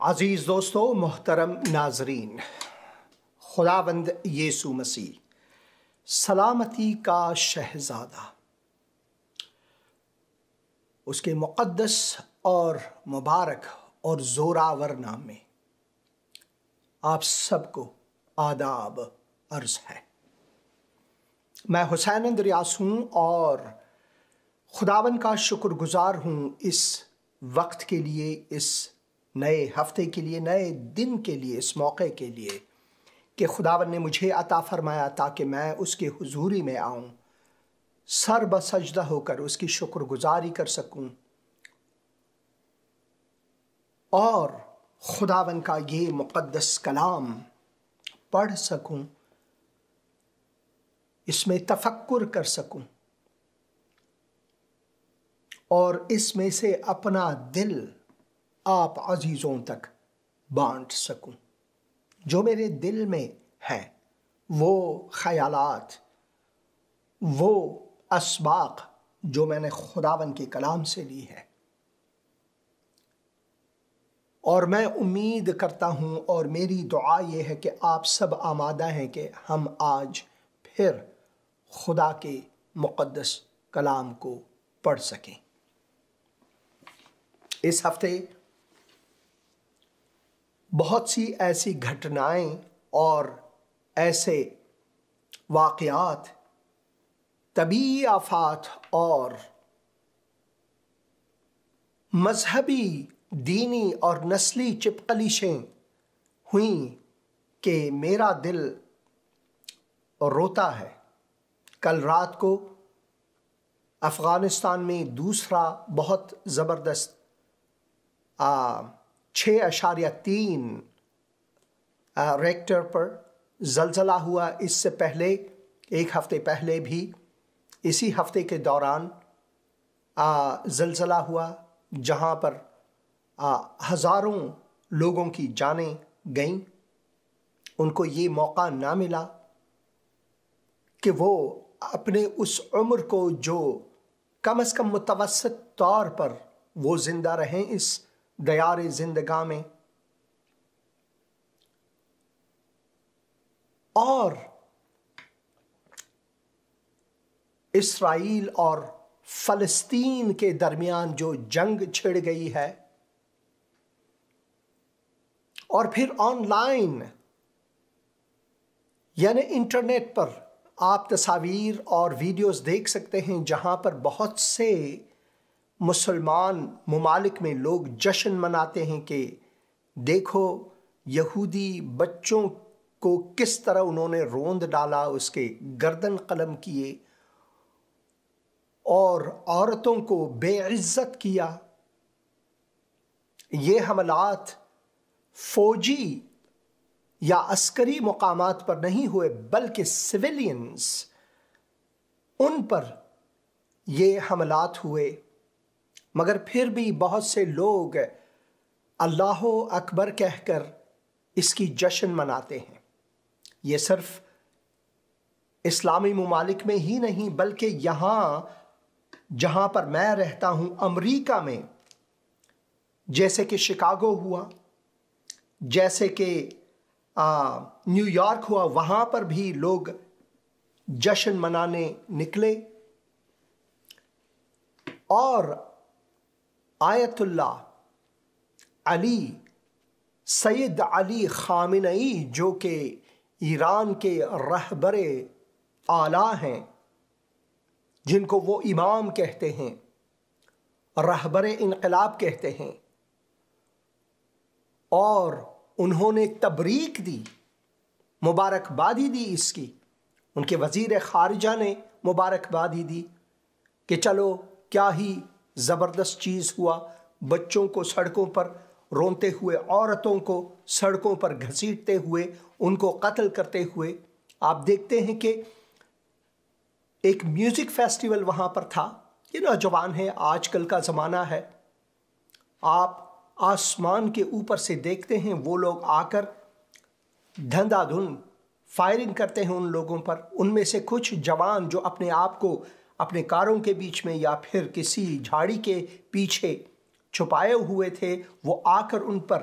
عزیز دوستو، محترم ناظرین، خداوند یسوع مسیح سلامتی کا شہزادہ اس کے مقدس اور مبارک اور زوراور نام میں آپ سب کو آداب عرض ہے۔ میں حسین اند ریاض ہوں اور خداوند کا شکر گزار ہوں اس وقت کے لیے، اس نئے ہفتے کے لیے، نئے دن کے لیے، اس موقع کے لیے کہ خداوند نے مجھے عطا فرمایا تاکہ میں اس کے حضوری میں آؤں، سر بسجدہ ہو کر اس کی شکر گزاری کر سکوں اور خداوند کا یہ مقدس کلام پڑھ سکوں، اس میں تفکر کر سکوں اور اس میں سے اپنا دل آپ عزیزوں تک بانٹ سکوں۔ جو میرے دل میں ہے وہ خیالات، وہ اسباق جو میں نے خداوند کے کلام سے لی ہے، اور میں امید کرتا ہوں اور میری دعا یہ ہے کہ آپ سب آمادہ ہیں کہ ہم آج پھر خدا کے مقدس کلام کو پڑھ سکیں۔ اس ہفتے بہت سی ایسی گھٹنائیں اور ایسے واقعات، طبیعی آفات اور مذہبی، دینی اور نسلی چپقلیشیں ہوئیں کہ میرا دل روتا ہے۔ کل رات کو افغانستان میں دوسرا بہت زبردست 6.3 ریکٹر پر زلزلہ ہوا۔ اس سے پہلے ایک ہفتے پہلے بھی اسی ہفتے کے دوران زلزلہ ہوا جہاں پر ہزاروں لوگوں کی جانیں گئیں۔ ان کو یہ موقع نہ ملا کہ وہ اپنے اس عمر کو جو کم از کم متوسط طور پر وہ زندہ رہیں اس دیار زندگاں میں، اور اسرائیل اور فلسطین کے درمیان جو جنگ چھڑ گئی ہے، اور پھر آن لائن یعنی انٹرنیٹ پر آپ تصاویر اور ویڈیوز دیکھ سکتے ہیں جہاں پر بہت سے مسلمان ممالک میں لوگ جشن مناتے ہیں کہ دیکھو یہودی بچوں کو کس طرح انہوں نے روند ڈالا، اس کے گردن قلم کیے اور عورتوں کو بے عزت کیا۔ یہ حملات فوجی یا عسکری مقامات پر نہیں ہوئے بلکہ سویلینز، ان پر یہ حملات ہوئے، مگر پھر بھی بہت سے لوگ اللہ اکبر کہہ کر اس کی جشن مناتے ہیں۔ یہ صرف اسلامی ممالک میں ہی نہیں بلکہ یہاں جہاں پر میں رہتا ہوں امریکہ میں، جیسے کہ شکاگو ہوا، جیسے کہ نیو یارک ہوا، وہاں پر بھی لوگ جشن منانے نکلے، اور آیت اللہ علی سید علی خامنئی جو کہ ایران کے رہبر اعلیٰ ہیں، جن کو وہ امام کہتے ہیں، رہبر انقلاب کہتے ہیں، اور انہوں نے تبریک دی، مبارکبادی دی اس کی، ان کے وزیر خارجہ نے مبارکبادی دی کہ چلو کیا ہی زبردست چیز ہوا، بچوں کو سڑکوں پر رونتے ہوئے، عورتوں کو سڑکوں پر گھسیٹتے ہوئے، ان کو قتل کرتے ہوئے۔ آپ دیکھتے ہیں کہ ایک میوزک فیسٹیول وہاں پر تھا۔ یہ نوجوان ہے، آج کل کا زمانہ ہے، آپ آسمان کے اوپر سے دیکھتے ہیں وہ لوگ آ کر دھندا دھن فائرنگ کرتے ہیں ان لوگوں پر۔ ان میں سے کچھ جوان جو اپنے آپ کو اپنے کاروں کے بیچ میں یا پھر کسی جھاڑی کے پیچھے چھپائے ہوئے تھے، وہ آ کر ان پر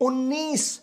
19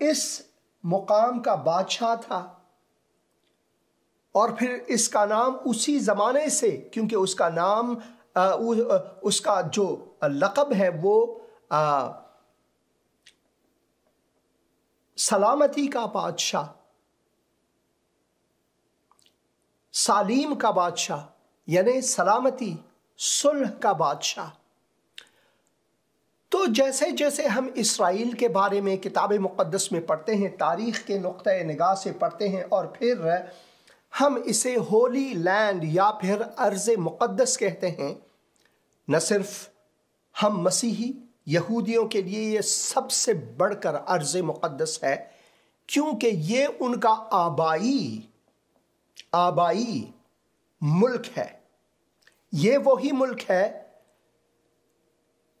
اس مقام کا بادشاہ تھا، اور پھر اس کا نام اسی زمانے سے، کیونکہ اس کا نام اس کا جو لقب ہے وہ سلامتی کا بادشاہ، سالیم کا بادشاہ، یعنی سلامتی، صلح کا بادشاہ۔ تو جیسے جیسے ہم اسرائیل کے بارے میں کتاب مقدس میں پڑھتے ہیں، تاریخ کے نقطۂ نگاہ سے پڑھتے ہیں، اور پھر ہم اسے ہولی لینڈ یا پھر ارض مقدس کہتے ہیں، نہ صرف ہم مسیحی، یہودیوں کے لیے یہ سب سے بڑھ کر ارض مقدس ہے، کیونکہ یہ ان کا آبائی ملک ہے۔ یہ وہی ملک ہے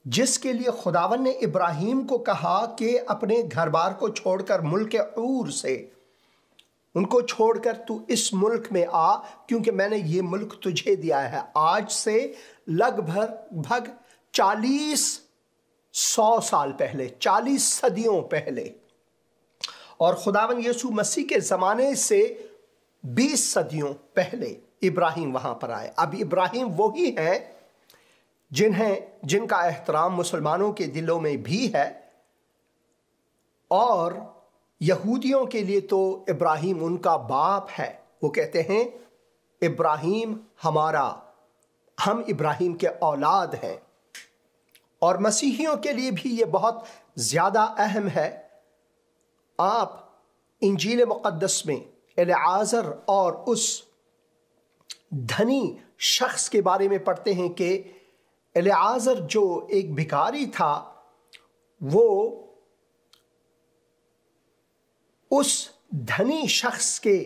جس کے لیے خداوند نے ابراہیم کو کہا کہ اپنے گھر بار کو چھوڑ کر ملک عور سے ان کو چھوڑ کر تو اس ملک میں آ، کیونکہ میں نے یہ ملک تجھے دیا ہے۔ آج سے لگ بھگ 40 سال پہلے، 40 صدیوں پہلے، اور خداوند یسوع مسیح کے زمانے سے 20 صدیوں پہلے ابراہیم وہاں پر آئے۔ اب ابراہیم وہی ہیں جن کا احترام مسلمانوں کے دلوں میں بھی ہے، اور یہودیوں کے لیے تو ابراہیم ان کا باپ ہے۔ وہ کہتے ہیں ابراہیم ہم ابراہیم کے اولاد ہیں۔ اور مسیحیوں کے لیے بھی یہ بہت زیادہ اہم ہے۔ آپ انجیل مقدس میں الیعازر اور اس دھنی شخص کے بارے میں پڑھتے ہیں کہ الیعازر جو ایک بھکاری تھا، وہ اس دھنی شخص کے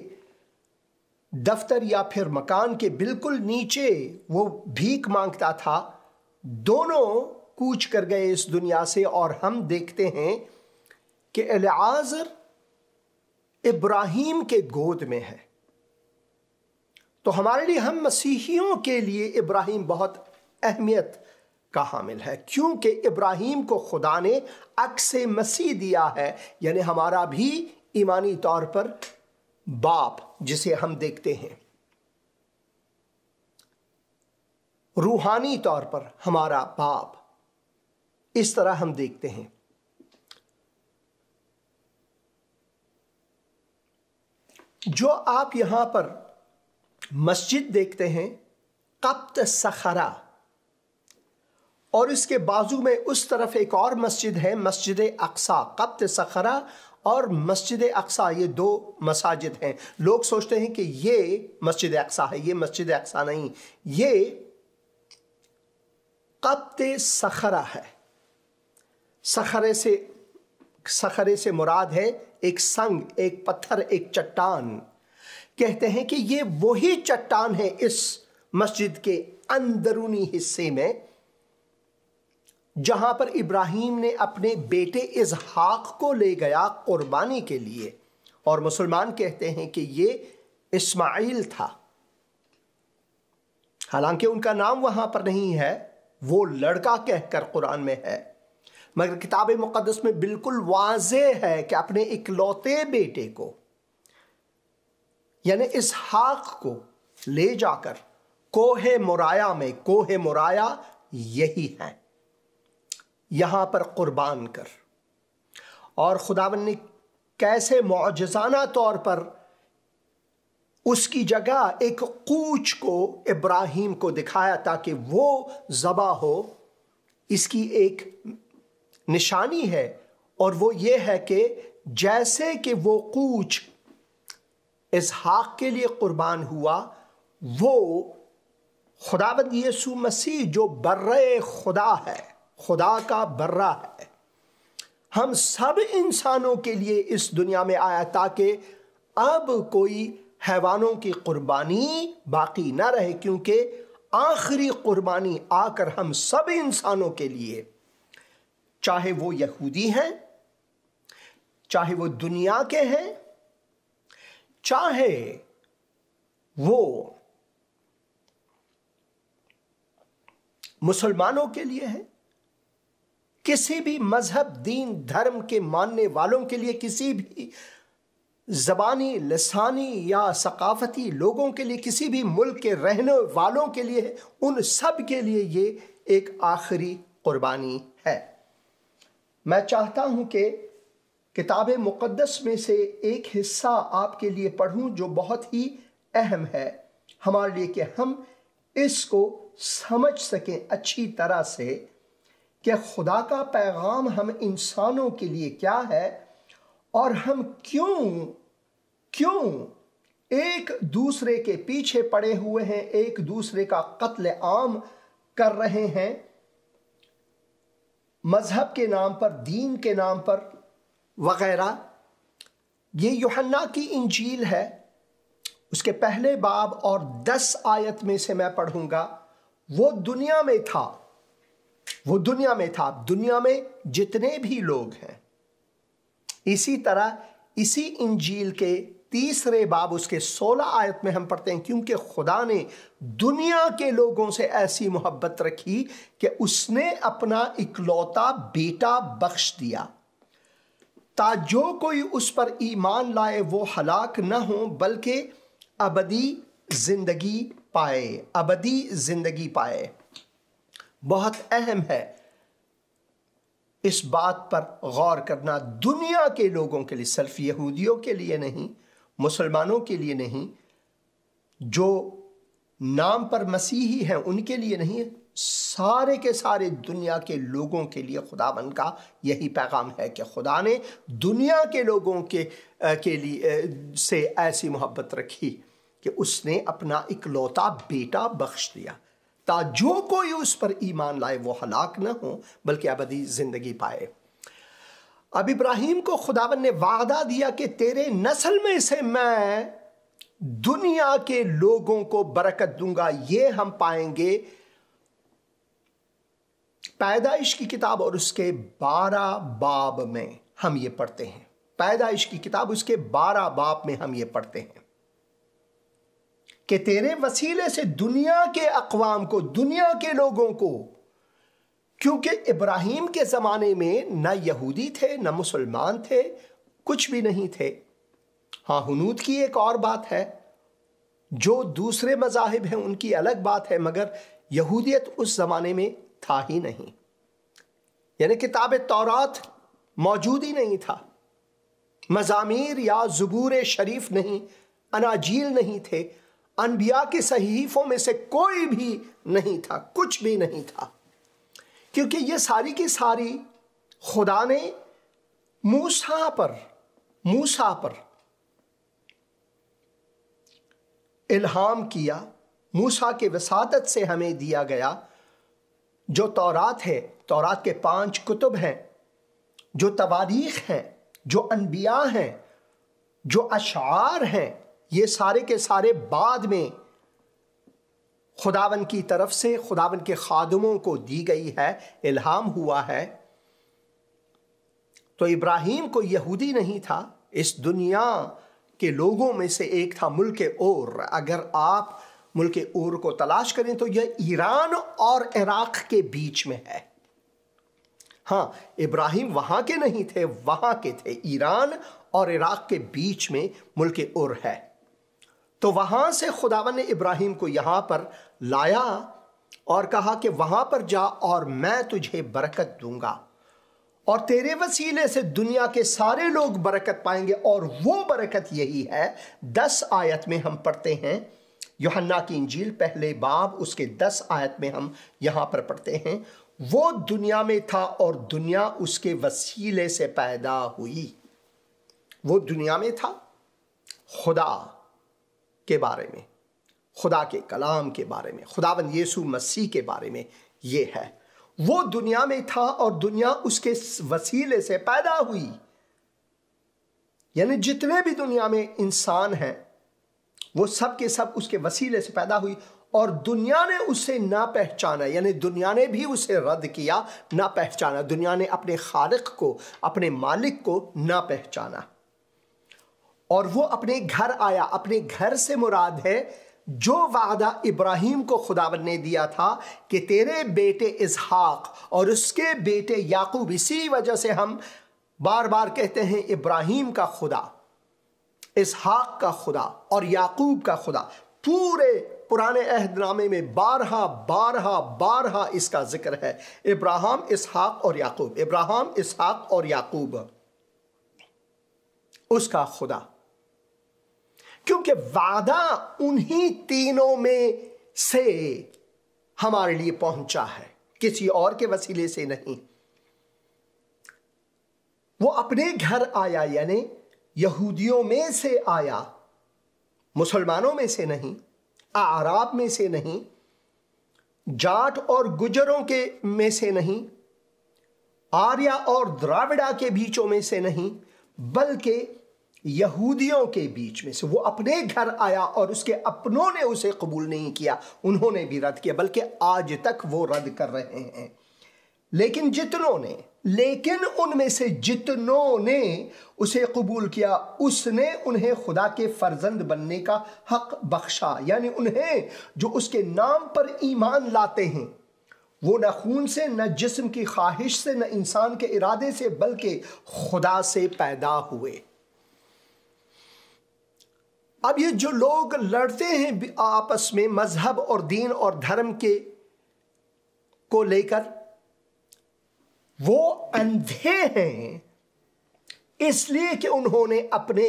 دفتر یا پھر مکان کے بالکل نیچے وہ بھیک مانگتا تھا۔ دونوں کوچ کر گئے اس دنیا سے، اور ہم دیکھتے ہیں کہ الیعازر ابراہیم کے گود میں ہے۔ تو ہمارے لیے، ہم مسیحیوں کے لیے ابراہیم بہت اہمیت کا حامل ہے، کیونکہ ابراہیم کو خدا نے عکس مسیح دیا ہے، یعنی ہمارا بھی ایمانی طور پر باپ جسے ہم دیکھتے ہیں، روحانی طور پر ہمارا باپ، اس طرح ہم دیکھتے ہیں۔ جو آپ یہاں پر مسجد دیکھتے ہیں، قبط صخرہ، اور اس کے بازو میں اس طرف ایک اور مسجد ہے، مسجد اقصی۔ قبط صخرہ اور مسجد اقصی، یہ دو مساجد ہیں۔ لوگ سوچتے ہیں کہ یہ مسجد اقصی ہے، یہ مسجد اقصی نہیں، یہ قبط صخرہ ہے۔ صخرے سے مراد ہے ایک سنگ، ایک پتھر، ایک چٹان۔ کہتے ہیں کہ یہ وہی چٹان ہے اس مسجد کے اندرونی حصے میں جہاں پر ابراہیم نے اپنے بیٹے اسحاق کو لے گیا قربانی کے لیے، اور مسلمان کہتے ہیں کہ یہ اسماعیل تھا۔ حالانکہ ان کا نام وہاں پر نہیں ہے، وہ لڑکا کہہ کر قرآن میں ہے، مگر کتاب مقدس میں بالکل واضح ہے کہ اپنے اکلوتے بیٹے کو، یعنی اسحاق کو لے جا کر کوہ موریہ میں، کوہ موریہ یہی ہے، یہاں پر قربان کر۔ اور خداوند نے کیسے معجزانہ طور پر اس کی جگہ ایک قوچ کو ابراہیم کو دکھایا تاکہ وہ ذبح ہو۔ اس کی ایک نشانی ہے، اور وہ یہ ہے کہ جیسے کہ وہ قوچ اسحاق کے لیے قربان ہوا، وہ خداوند یسوع مسیح جو برے خدا ہے، خدا کا برہ ہے، ہم سب انسانوں کے لیے اس دنیا میں آیا تاکہ اب کوئی حیوانوں کی قربانی باقی نہ رہے، کیونکہ آخری قربانی آ کر ہم سب انسانوں کے لیے، چاہے وہ یہودی ہیں، چاہے وہ دنیا کے ہیں، چاہے وہ مسلمانوں کے لیے ہے، کسی بھی مذہب، دین، دھرم کے ماننے والوں کے لیے، کسی بھی زبانی، لسانی یا ثقافتی لوگوں کے لیے، کسی بھی ملک کے رہنے والوں کے لیے، ان سب کے لیے یہ ایک آخری قربانی ہے۔ میں چاہتا ہوں کہ کتاب مقدس میں سے ایک حصہ آپ کے لیے پڑھوں جو بہت ہی اہم ہے ہمارے لیے، کہ ہم اس کو سمجھ سکیں اچھی طرح سے کہ خدا کا پیغام ہم انسانوں کے لیے کیا ہے، اور ہم کیوں ایک دوسرے کے پیچھے پڑے ہوئے ہیں، ایک دوسرے کا قتل عام کر رہے ہیں مذہب کے نام پر، دین کے نام پر وغیرہ۔ یہ یوحنا کی انجیل ہے، اس کے پہلے باب اور 10 آیت میں سے میں پڑھوں گا۔ وہ دنیا میں تھا، دنیا میں جتنے بھی لوگ ہیں۔ اسی طرح اسی انجیل کے تیسرے باب اس کے 16 آیت میں ہم پڑھتے ہیں، کیونکہ خدا نے دنیا کے لوگوں سے ایسی محبت رکھی کہ اس نے اپنا اکلوتا بیٹا بخش دیا، تا جو کوئی اس پر ایمان لائے وہ ہلاک نہ ہو بلکہ ابدی زندگی پائے۔ بہت اہم ہے اس بات پر غور کرنا، دنیا کے لوگوں کے لیے، صرف یہودیوں کے لیے نہیں، مسلمانوں کے لیے نہیں، جو نام پر مسیحی ہیں ان کے لیے نہیں، سارے کے سارے دنیا کے لوگوں کے لیے خداوند کا یہی پیغام ہے کہ خدا نے دنیا کے لوگوں کے لیے سے ایسی محبت رکھی کہ اس نے اپنا اکلوتا بیٹا بخش دیا، تا جو کوئی اس پر ایمان لائے وہ ہلاک نہ ہو بلکہ ابدی زندگی پائے۔ اب ابراہیم کو خداوند نے وعدہ دیا کہ تیرے نسل میں سے میں دنیا کے لوگوں کو برکت دوں گا۔ یہ ہم پائیں گے پیدائش کی کتاب اور اس کے 12 باب میں ہم یہ پڑھتے ہیں۔ پیدائش کی کتاب اس کے 12 باب میں ہم یہ پڑھتے ہیں کہ تیرے وسیلے سے دنیا کے اقوام کو، دنیا کے لوگوں کو، کیونکہ ابراہیم کے زمانے میں نہ یہودی تھے نہ مسلمان تھے، کچھ بھی نہیں تھے۔ ہاں، ہنود کی ایک اور بات ہے، جو دوسرے مذاہب ہیں ان کی الگ بات ہے، مگر یہودیت اس زمانے میں تھا ہی نہیں، یعنی کتاب تورات موجود ہی نہیں تھا، مزامیر یا زبور شریف نہیں، اناجیل نہیں تھے، انبیاء کے صحیفوں میں سے کوئی بھی نہیں تھا، کچھ بھی نہیں تھا، کیونکہ یہ ساری کی ساری خدا نے موسیٰ پر الہام کیا، موسیٰ کے وساطت سے ہمیں دیا گیا جو تورات ہے، تورات کے 5 کتب ہیں، جو تواریخ ہیں، جو انبیاء ہیں، جو اشعار ہیں، یہ سارے کے سارے بعد میں خداوند کی طرف سے خداوند کے خادموں کو دی گئی ہے، الہام ہوا ہے۔ تو ابراہیم کو یہودی نہیں تھا، اس دنیا کے لوگوں میں سے ایک تھا، ملک اور۔ اگر آپ ملک اور کو تلاش کریں تو یہ ایران اور عراق کے بیچ میں ہے۔ ہاں، ابراہیم وہاں کے نہیں تھے، وہاں کے تھے، ایران اور عراق کے بیچ میں ملک اور ہے۔ تو وہاں سے خداوند نے ابراہیم کو یہاں پر لایا اور کہا کہ وہاں پر جا اور میں تجھے برکت دوں گا، اور تیرے وسیلے سے دنیا کے سارے لوگ برکت پائیں گے، اور وہ برکت یہی ہے۔ 10 آیت میں ہم پڑھتے ہیں، یوحنا کی انجیل پہلے باب اس کے 10 آیت میں ہم یہاں پر پڑھتے ہیں، وہ دنیا میں تھا اور دنیا اس کے وسیلے سے پیدا ہوئی۔ وہ دنیا میں تھا، خدا کے بارے میں، خدا کے کلام کے بارے میں، خداوند یسوع مسیح کے بارے میں یہ ہے۔ وہ دنیا میں تھا اور دنیا اس کے وسیلے سے پیدا ہوئی، یعنی جتنے بھی دنیا میں انسان ہیں وہ سب کے سب اس کے وسیلے سے پیدا ہوئی، اور دنیا نے اسے نہ پہچانا، یعنی دنیا نے بھی اسے رد کیا، نہ پہچانا۔ دنیا نے اپنے خالق کو، اپنے مالک کو نہ پہچانا، اور وہ اپنے گھر آیا۔ اپنے گھر سے مراد ہے جو وعدہ ابراہیم کو خداوند نے دیا تھا کہ تیرے بیٹے اسحاق اور اس کے بیٹے یعقوب، اسی وجہ سے ہم بار بار کہتے ہیں ابراہیم کا خدا، اسحاق کا خدا اور یعقوب کا خدا، پورے پرانے عہد نامے میں بارہا بارہا بارہا اس کا ذکر ہے، ابراہیم، اسحاق اور یعقوب، ابراہیم، اسحاق اور یعقوب، اس کا خدا، کیونکہ وعدہ انہی تینوں میں سے ہمارے لیے پہنچا ہے، کسی اور کے وسیلے سے نہیں۔ وہ اپنے گھر آیا، یعنی یہودیوں میں سے آیا، مسلمانوں میں سے نہیں، اعراب میں سے نہیں، جاٹ اور گجروں کے میں سے نہیں، آریا اور دراوڑا کے بیچوں میں سے نہیں، بلکہ یہودیوں کے بیچ میں سے۔ وہ اپنے گھر آیا اور اس کے اپنوں نے اسے قبول نہیں کیا، انہوں نے بھی رد کیا، بلکہ آج تک وہ رد کر رہے ہیں۔ لیکن ان میں سے جتنوں نے اسے قبول کیا، اس نے انہیں خدا کے فرزند بننے کا حق بخشا، یعنی انہیں جو اس کے نام پر ایمان لاتے ہیں، وہ نہ خون سے، نہ جسم کی خواہش سے، نہ انسان کے ارادے سے، بلکہ خدا سے پیدا ہوئے۔ اب یہ جو لوگ لڑتے ہیں آپس میں مذہب اور دین اور دھرم کو لے کر، وہ اندھے ہیں اس لیے کہ انہوں نے اپنے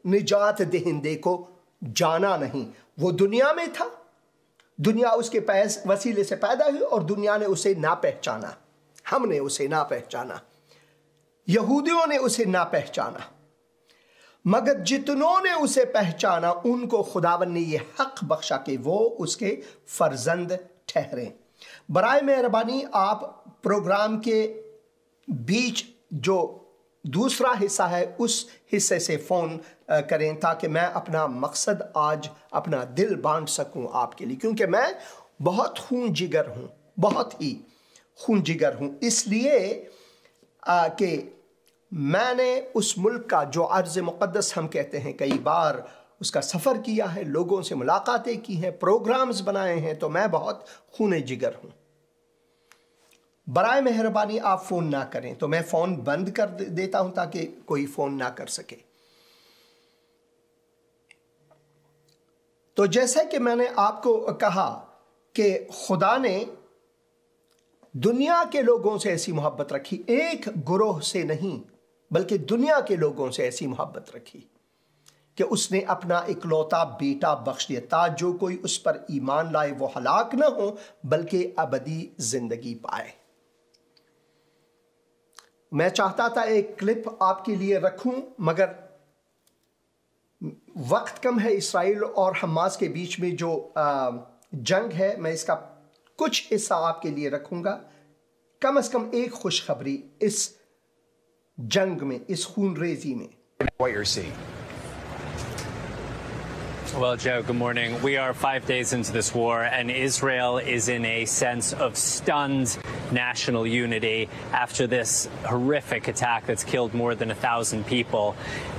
نجات دہندے کو جانا نہیں۔ وہ دنیا میں تھا، دنیا اس کے وسیلے سے پیدا ہوئی اور دنیا نے اسے نہ پہچانا، ہم نے اسے نہ پہچانا، یہودیوں نے اسے نہ پہچانا، مگر جتنوں نے اسے پہچانا ان کو خداوند نے یہ حق بخشا کہ وہ اس کے فرزند ٹھہریں۔ برائے مہربانی آپ پروگرام کے بیچ جو دوسرا حصہ ہے اس حصے سے فون کریں تاکہ میں اپنا مقصد آج اپنا دل بانٹ سکوں آپ کے لیے، کیونکہ میں بہت خون جگر ہوں، بہت ہی خون جگر ہوں، اس لیے کہ میں نے اس ملک کا جو ارض مقدس ہم کہتے ہیں کئی بار اس کا سفر کیا ہے، لوگوں سے ملاقاتیں کی ہیں، پروگرامز بنائے ہیں، تو میں بہت خون جگر ہوں۔ برائے مہربانی آپ فون نہ کریں، تو میں فون بند کر دیتا ہوں تاکہ کوئی فون نہ کر سکے۔ تو جیسا کہ میں نے آپ کو کہا کہ خدا نے دنیا کے لوگوں سے ایسی محبت رکھی، ایک گروہ سے نہیں بلکہ دنیا کے لوگوں سے ایسی محبت رکھی کہ اس نے اپنا اکلوتا بیٹا بخش دیا، تاکہ جو کوئی اس پر ایمان لائے وہ ہلاک نہ ہو بلکہ ابدی زندگی پائے۔ میں چاہتا تھا ایک کلپ آپ کے لیے رکھوں، مگر وقت کم ہے۔ اسرائیل اور حماس کے بیچ میں جو جنگ ہے، میں اس کا کچھ حصہ آپ کے لیے رکھوں گا، کم از کم ایک خوشخبری اس جنگ میں، اس خون ریزی میں۔ What you're seeing. Well, Joe, good morning. We are 5 days into this war, and Israel is in a sense of stunned national unity after this horrific attack that's killed more than 1,000 people.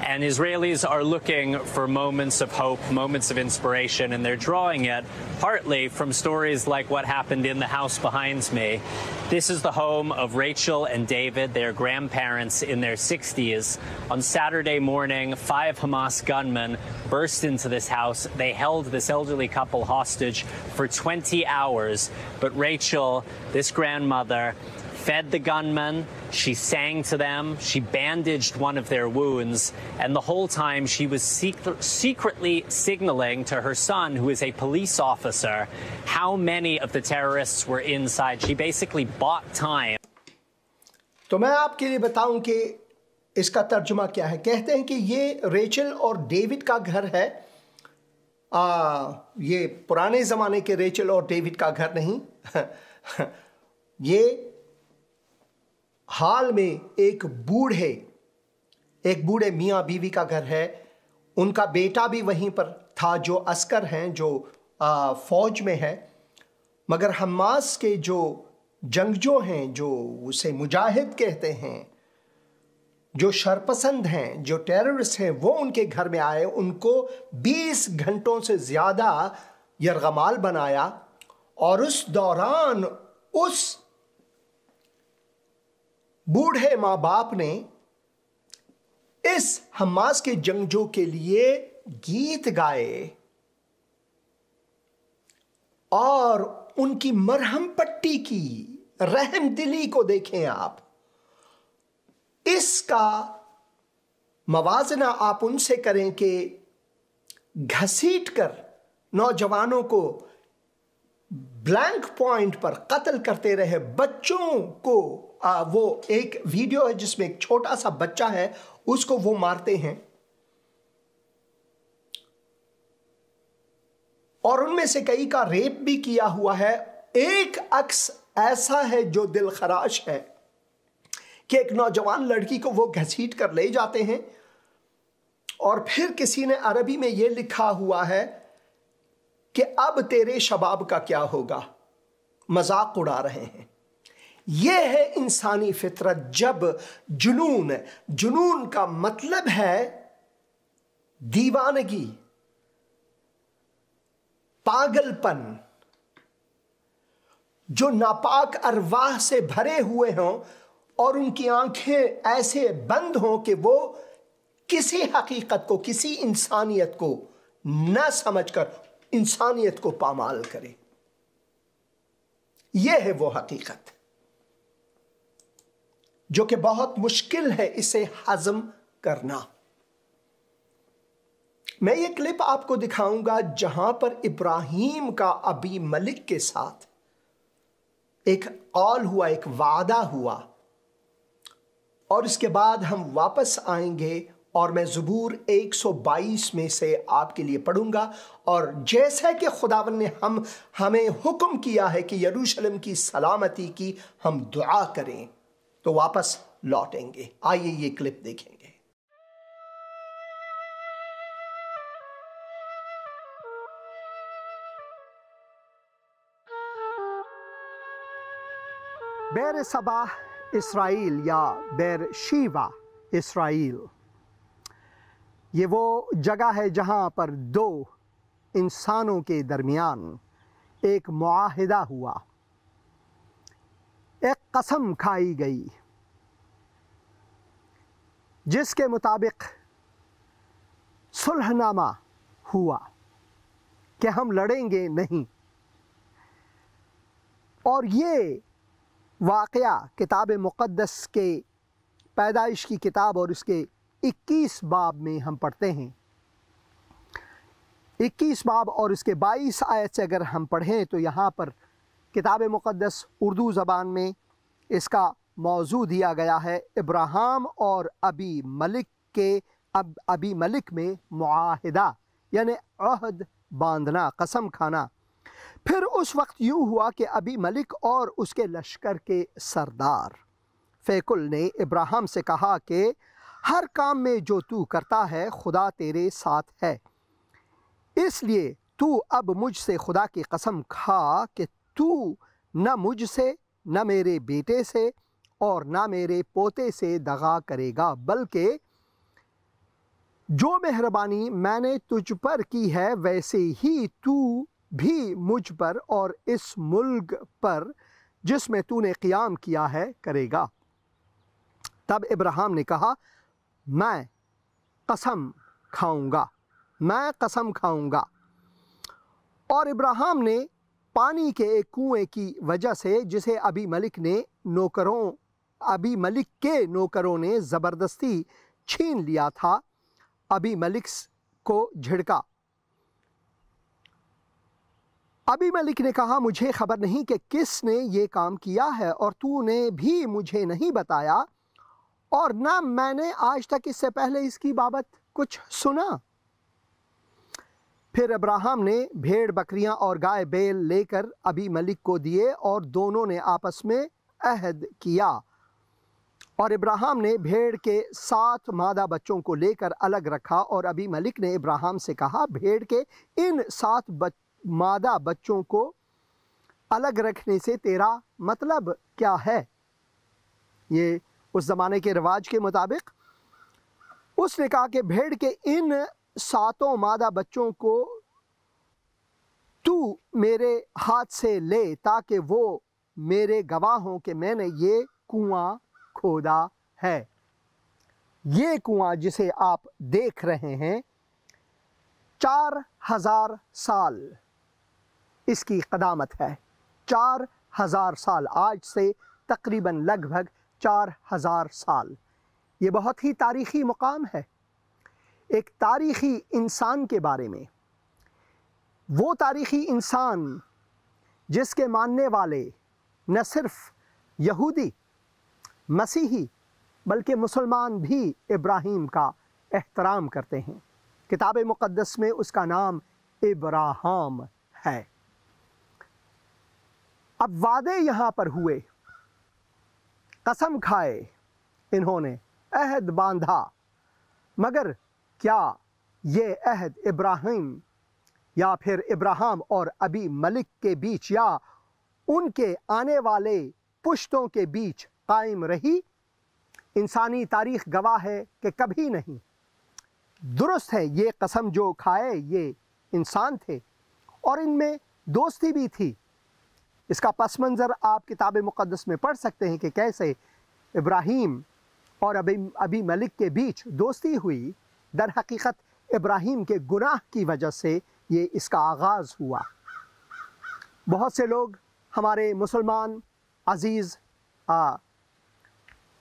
And Israelis are looking for moments of hope, moments of inspiration, and they're drawing it partly from stories like what happened in the house behind me. This is the home of Rachel and David. They are grandparents in their 60s. On Saturday morning, 5 Hamas gunmen burst into this house. They held this elderly couple hostage for 20 hours. But Rachel, this grandmother, fed the gunmen, she sang to them, she bandaged one of their wounds, and the whole time she was secretly signaling to her son, who is a police officer, how many of the terrorists were inside. She basically bought time. تو میں آپ کے لیے بتاؤں کہ اس کا ترجمہ کیا ہے۔ کہتے ہیں کہ یہ ریچل اور ڈیوڈ کا گھر ہے، یہ پرانے زمانے کے ریچل اور ڈیوڈ کا گھر نہیں، یہ حال میں ایک بوڑھے میاں بیوی کا گھر ہے۔ ان کا بیٹا بھی وہیں پر تھا جو عسکر ہیں، جو فوج میں ہے، مگر حماس کے جو جنگجو ہیں، جو اسے مجاہد کہتے ہیں، جو شرپسند ہیں، جو ٹیررسٹ ہیں، وہ ان کے گھر میں آئے، ان کو 20 گھنٹوں سے زیادہ یرغمال بنایا، اور اس دوران اس بوڑھے ماں باپ نے اس حماس کے جنگجو کے لیے گیت گائے اور ان کی مرہم پٹی کی، رحم دلی کو دیکھیں آپ. اس کا موازنہ آپ ان سے کریں کہ گھسیٹ کر نوجوانوں کو بلینک پوائنٹ پر قتل کرتے رہے، بچوں کو وہ ایک ویڈیو ہے جس میں ایک چھوٹا سا بچہ ہے، اس کو وہ مارتے ہیں، اور ان میں سے کئی کا ریپ بھی کیا ہوا ہے. ایک عکس ایسا ہے جو دل خراش ہے کہ ایک نوجوان لڑکی کو وہ گھسیٹ کر لے جاتے ہیں، اور پھر کسی نے عربی میں یہ لکھا ہوا ہے کہ اب تیرے شباب کا کیا ہوگا، مذاق اڑا رہے ہیں. یہ ہے انسانی فطرت. جب جنون کا مطلب ہے دیوانگی، پاگل پن، جو ناپاک ارواح سے بھرے ہوئے ہوں اور ان کی آنکھیں ایسے بند ہوں کہ وہ کسی حقیقت کو، کسی انسانیت کو نہ سمجھ کر انسانیت کو پامال کرے. یہ ہے وہ حقیقت جو کہ بہت مشکل ہے اسے ہضم کرنا. میں یہ کلپ آپ کو دکھاؤں گا جہاں پر ابراہیم کا ابی ملک کے ساتھ ایک قول ہوا، ایک وعدہ ہوا، اور اس کے بعد ہم واپس آئیں گے اور میں زبور 122 میں سے آپ کے لیے پڑھوں گا. اور جیسا کہ خداوند نے ہمیں حکم کیا ہے کہ یروشلم کی سلامتی کی ہم دعا کریں، تو واپس لوٹیں گے. آئیے یہ کلپ دیکھیں گے. بیر سبا اسرائیل یا بیر شیوا اسرائیل، یہ وہ جگہ ہے جہاں پر دو انسانوں کے درمیان ایک معاہدہ ہوا، ایک قسم کھائی گئی جس کے مطابق صلح نامہ ہوا کہ ہم لڑیں گے نہیں. اور یہ واقعہ کتاب مقدس کے پیدائش کی کتاب اور اس کے 21 باب میں ہم پڑھتے ہیں. 21 باب اور اس کے 22 آیت سے اگر ہم پڑھیں تو یہاں پر کتاب مقدس اردو زبان میں اس کا موضوع دیا گیا ہے ابراہیم اور ابی ملک میں معاہدہ، یعنی عہد باندھنا، قسم کھانا. پھر اس وقت یوں ہوا کہ ابی ملک اور اس کے لشکر کے سردار فیکل نے ابراہیم سے کہا کہ ہر کام میں جو تو کرتا ہے خدا تیرے ساتھ ہے، اس لیے تو اب مجھ سے خدا کی قسم کھا کہ تو نہ مجھ سے، نہ میرے بیٹے سے اور نہ میرے پوتے سے دغا کرے گا، بلکہ جو مہربانی میں نے تجھ پر کی ہے ویسے ہی تو بھی مجھ پر اور اس ملک پر جس میں تو نے قیام کیا ہے کرے گا. تب ابراہیم نے کہا میں قسم کھاؤں گا، میں قسم کھاؤں گا. اور ابراہیم نے پانی کے ایک کنویں کی وجہ سے جسے ابی ملک کے نوکروں نے زبردستی چھین لیا تھا، ابی ملک کو جھڑکا. ابی ملک نے کہا مجھے خبر نہیں کہ کس نے یہ کام کیا ہے، اور تو نے بھی مجھے نہیں بتایا، اور نہ میں نے آج تک اس سے پہلے اس کی بابت کچھ سنا. پھر ابراہیم نے بھیڑ بکریاں اور گائے بیل لے کر ابی ملک کو دیے اور دونوں نے آپس میں عہد کیا. اور ابراہیم نے بھیڑ کے 7 مادہ بچوں کو لے کر الگ رکھا، اور ابی ملک نے ابراہیم سے کہا بھیڑ کے ان 7 مادہ بچوں کو الگ رکھنے سے تیرا مطلب کیا ہے؟ یہ اس زمانے کے رواج کے مطابق اس نے کہا کہ بھیڑ کے ان 7 مادہ بچوں کو تو میرے ہاتھ سے لے تاکہ وہ میرے گواہ ہوں کہ میں نے یہ کنواں کھودا ہے۔ یہ کنواں جسے آپ دیکھ رہے ہیں 4000 سال اس کی قدامت ہے۔ 4000 سال، آج سے تقریباً لگ بھگ 4000 سال۔ یہ بہت ہی تاریخی مقام ہے، ایک تاریخی انسان کے بارے میں۔ وہ تاریخی انسان جس کے ماننے والے نہ صرف یہودی مسیحی بلکہ مسلمان بھی ابراہیم کا احترام کرتے ہیں۔ کتاب مقدس میں اس کا نام ابراہام ہے۔ اب وعدے یہاں پر ہوئے، قسم کھائے، انہوں نے عہد باندھا، مگر کیا یہ عہد ابراہیم یا پھر ابراہیم اور ابی ملک کے بیچ یا ان کے آنے والے پشتوں کے بیچ قائم رہی؟ انسانی تاریخ گواہ ہے کہ کبھی نہیں۔ درست ہے، یہ قسم جو کھائے یہ انسان تھے اور ان میں دوستی بھی تھی۔ اس کا پس منظر آپ کتاب مقدس میں پڑھ سکتے ہیں کہ کیسے ابراہیم اور ابی ملک کے بیچ دوستی ہوئی۔ در حقیقت ابراہیم کے گناہ کی وجہ سے یہ اس کا آغاز ہوا۔ بہت سے لوگ ہمارے مسلمان عزیز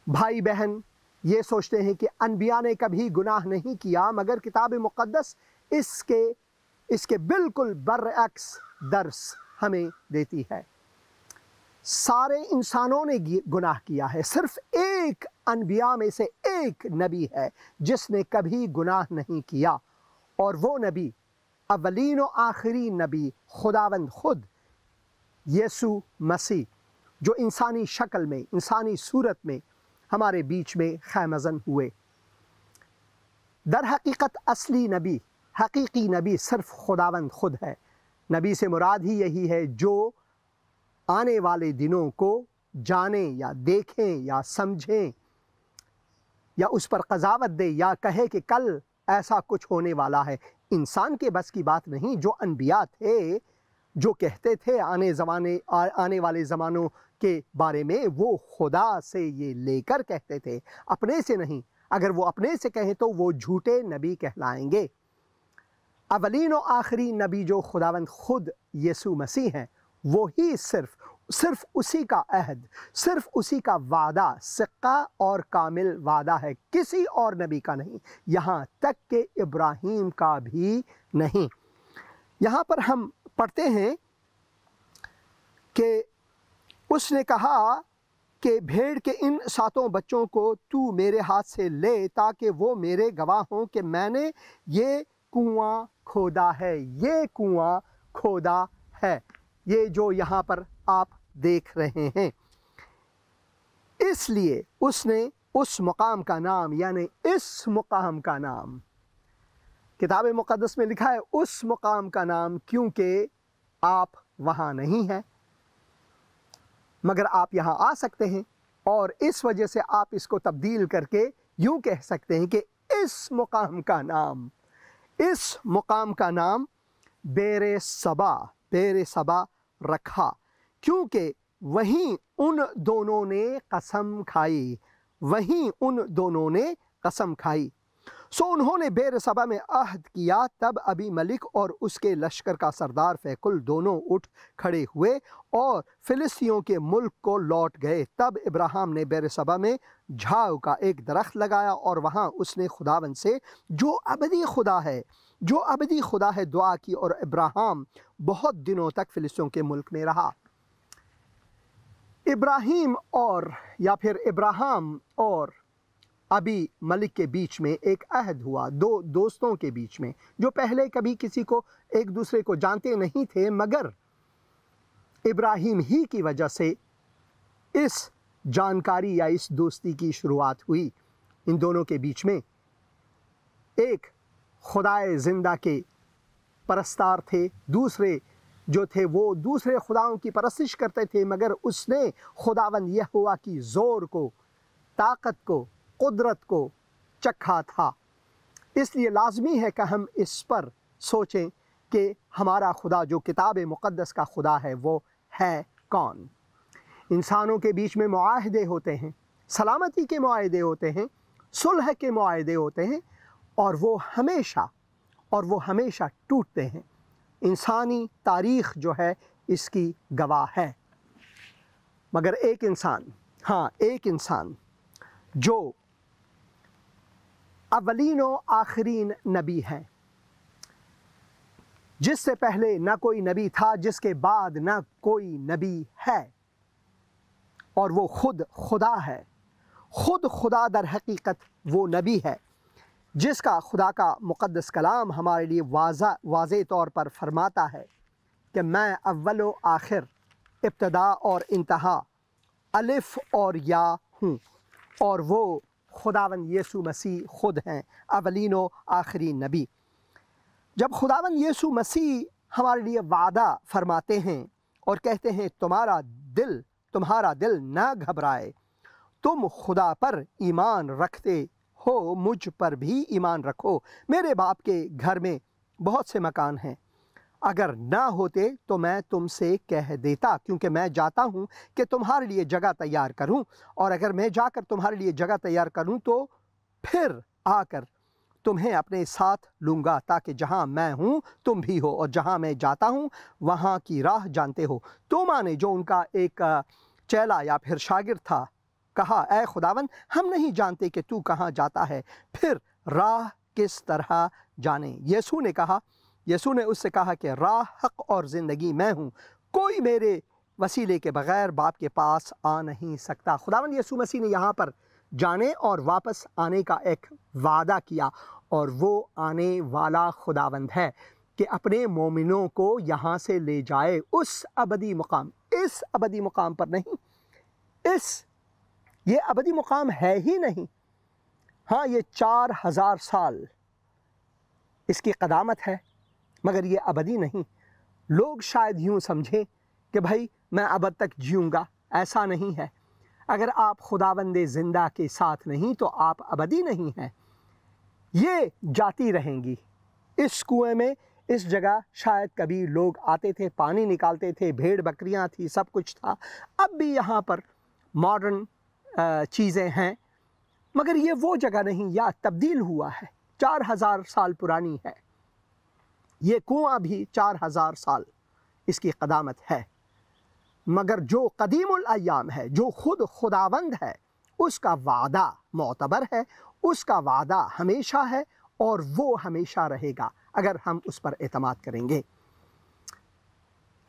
بھائی بہن یہ سوچتے ہیں کہ انبیاء نے کبھی گناہ نہیں کیا، مگر کتاب مقدس اس کے بالکل برعکس درس ہمیں دیتی ہے۔ سارے انسانوں نے گناہ کیا ہے، صرف ایک انبیاء میں سے ایک نبی ہے جس نے کبھی گناہ نہیں کیا، اور وہ نبی اولین و آخری نبی خداوند خود یسوع مسیح، جو انسانی شکل میں، انسانی صورت میں ہمارے بیچ میں خیمزن ہوئے۔ در حقیقت اصلی نبی، حقیقی نبی صرف خداوند خود ہے۔ نبی سے مراد ہی یہی ہے جو آنے والے دنوں کو جانیں یا دیکھیں یا سمجھیں یا اس پر قضاوت دے یا کہے کہ کل ایسا کچھ ہونے والا ہے۔ انسان کے بس کی بات نہیں۔ جو انبیاء تھے جو کہتے تھے آنے والے زمانوں کے بارے میں، وہ خدا سے یہ لے کر کہتے تھے، اپنے سے نہیں۔ اگر وہ اپنے سے کہیں تو وہ جھوٹے نبی کہلائیں گے۔ اولین و آخری نبی جو خداوند خود یسوع مسیح ہیں، وہی صرف اسی کا عہد، صرف اسی کا وعدہ سکہ اور کامل وعدہ ہے، کسی اور نبی کا نہیں، یہاں تک کہ ابراہیم کا بھی نہیں۔ یہاں پر ہم پڑھتے ہیں کہ اس نے کہا کہ بھیڑ کے ان 7 بچوں کو تو میرے ہاتھ سے لے تاکہ وہ میرے گواہ ہوں کہ میں نے یہ کنواں کھودا ہے، یہ کنواں کھودا ہے، یہ جو یہاں پر آپ دیکھ رہے ہیں۔ اس لیے اس نے اس مقام کا نام، یعنی اس مقام کا نام، کتاب مقدس میں لکھا ہے اس مقام کا نام، کیونکہ آپ وہاں نہیں ہیں مگر آپ یہاں آ سکتے ہیں، اور اس وجہ سے آپ اس کو تبدیل کر کے یوں کہہ سکتے ہیں کہ اس مقام کا نام بیر سبا رکھا، کیونکہ وہیں ان دونوں نے قسم کھائی۔ سو انہوں نے بیر سبا میں عہد کیا۔ تب ابی ملک اور اس کے لشکر کا سردار فیکل دونوں اٹھ کھڑے ہوئے اور فلسطینیوں کے ملک کو لوٹ گئے۔ تب ابراہیم نے بیر سبا میں جھاؤ کا ایک درخت لگایا اور وہاں اس نے خداوند سے جو ابدی خدا ہے دعا کی، اور ابراہیم بہت دنوں تک فلسطینیوں کے ملک میں رہا۔ ابراہیم اور ابی ملک کے بیچ میں ایک عہد ہوا، 2 دوستوں کے بیچ میں جو پہلے کبھی کسی کو ایک دوسرے کو جانتے نہیں تھے، مگر ابراہیم ہی کی وجہ سے اس جانکاری یا اس دوستی کی شروعات ہوئی۔ ان دونوں کے بیچ میں ایک خدائے زندہ کے پرستار تھے، دوسرے جو تھے وہ دوسرے خداؤں کی پرستش کرتے تھے، مگر اس نے خداوند یہوہ کی زور کو، طاقت کو، قدرت کو چکھا تھا۔ اس لیے لازمی ہے کہ ہم اس پر سوچیں کہ ہمارا خدا جو کتاب مقدس کا خدا ہے وہ ہے کون۔ انسانوں کے بیچ میں معاہدے ہوتے ہیں، سلامتی کے معاہدے ہوتے ہیں، صلح کے معاہدے ہوتے ہیں، اور وہ ہمیشہ ٹوٹتے ہیں۔ انسانی تاریخ جو ہے اس کی گواہ ہے۔ مگر ایک انسان جو اولین و آخرین نبی ہے، جس سے پہلے نہ کوئی نبی تھا، جس کے بعد نہ کوئی نبی ہے، اور وہ خود خدا ہے، خود خدا در حقیقت وہ نبی ہے جس کا خدا کا مقدس کلام ہمارے لیے واضح طور پر فرماتا ہے کہ میں اول و آخر، ابتدا اور انتہا، الف اور یا ہوں، اور وہ خداوند یسوع مسیح خود ہیں، اولین و آخرین نبی۔ جب خداوند یسوع مسیح ہمارے لیے وعدہ فرماتے ہیں اور کہتے ہیں تمہارا دل نہ گھبرائے، تم خدا پر ایمان رکھتے ہو، مجھ پر بھی ایمان رکھو، میرے باپ کے گھر میں بہت سے مکان ہیں، اگر نہ ہوتے تو میں تم سے کہہ دیتا، کیونکہ میں جاتا ہوں کہ تمہارے لیے جگہ تیار کروں، اور اگر میں جا کر تمہارے لیے جگہ تیار کروں تو پھر آ کر تمہیں اپنے ساتھ لوں گا، تاکہ جہاں میں ہوں تم بھی ہو، اور جہاں میں جاتا ہوں وہاں کی راہ جانتے ہو۔ توما نے، جو ان کا ایک چیلا یا پھر شاگرد تھا، کہا اے خداوند، ہم نہیں جانتے کہ تو کہاں جاتا ہے، پھر راہ کس طرح جانے؟ یسوع نے اس سے کہا کہ راہ، حق اور زندگی میں ہوں، کوئی میرے وسیلے کے بغیر باپ کے پاس آ نہیں سکتا۔ خداوند یسوع مسیح نے یہاں پر جانے اور واپس آنے کا ایک وعدہ کیا، اور وہ آنے والا خداوند ہے کہ اپنے مومنوں کو یہاں سے لے جائے اس ابدی مقام پر نہیں، یہ ابدی مقام ہے ہی نہیں۔ ہاں، یہ 4000 سال اس کی قدامت ہے، مگر یہ ابدی نہیں۔ لوگ شاید یوں سمجھیں کہ بھائی میں ابد تک جیوں گا، ایسا نہیں ہے۔ اگر آپ خداوند زندہ کے ساتھ نہیں تو آپ ابدی نہیں ہیں، یہ جاتی رہیں گی۔ اس کنویں میں، اس جگہ شاید کبھی لوگ آتے تھے، پانی نکالتے تھے، بھیڑ بکریاں تھی، سب کچھ تھا۔ اب بھی یہاں پر ماڈرن چیزیں ہیں، مگر یہ وہ جگہ نہیں، یا تبدیل ہوا ہے، 4000 سال پرانی ہے۔ یہ کنواں بھی 4000 سال اس کی قدامت ہے، مگر جو قدیم الایام ہے، جو خود خداوند ہے، اس کا وعدہ معتبر ہے، اس کا وعدہ ہمیشہ ہے، اور وہ ہمیشہ رہے گا اگر ہم اس پر اعتماد کریں گے۔